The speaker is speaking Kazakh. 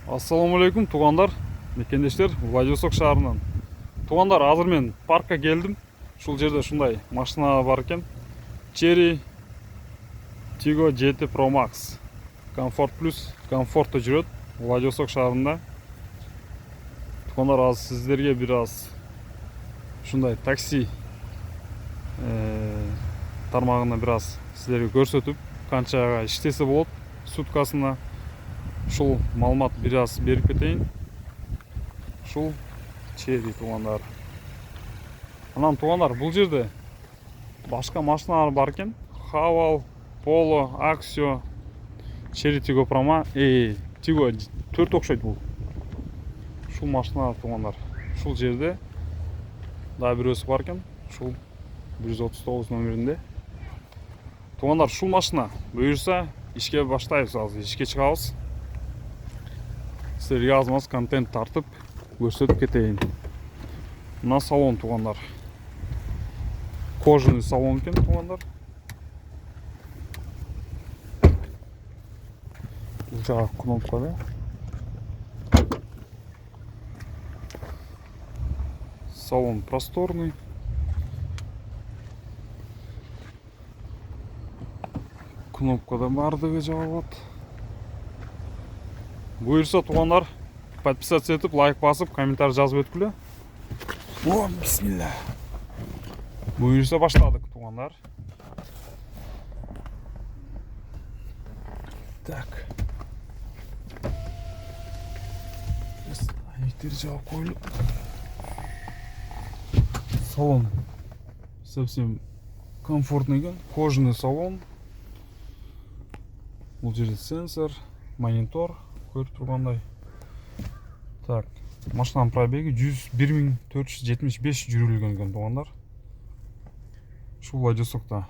Ассаламу алейкум туғандар, мекендештер, Владивосток шаарынан. Туғандар, азыр мен паркка келдім. Шул жерде шундай машина бар екен. Cherry Tiggo GT Pro Max. Комфорт плюс, комфортта жүрөт Владивосток шаарында. Туғандар, аз сіздерге бираз шундай такси тармагына бираз сіздерге көрсөтүп, канчага иштесе болот суткасына. Шул маалымат бираз берип кетейин. Шул Cherry туғандар. Анан туғандар, бул жерде башка машиналар бар экен. Haval, Polo, Axio, Cherry Tiggo Pro Max, Tiggo 4 окшойт бул. Шул машиналар туғандар. Шул жерде да бирөөсү бар экен. Шул 139 номеринде. Туғандар, шул машина буюрса ишке баштайбыз, азыр ишке чыгабыз. Сіздерге аз-маз контент тартып көрсөтүп кетейин. Мына салон туғандар. Кожаный салон екен туғандар. Бул жагы кнопка да. Салон просторный. Кнопка да бардыгы жабылат. Буйырса туғандар, подписаться етіп, лайк басып, комментарий жазып өткілі. О, бисмилля. Буйырса баштадық туғандар. Так. Айнектер жауып қойлып. Салон совсем комфортный екен. Кожаный салон. Бұл жерде сенсор, монитор. Көріп тұрғандай. Так, машинаның пробеги 101 475 жүрілген екен туғандар. Шу Владивостокта.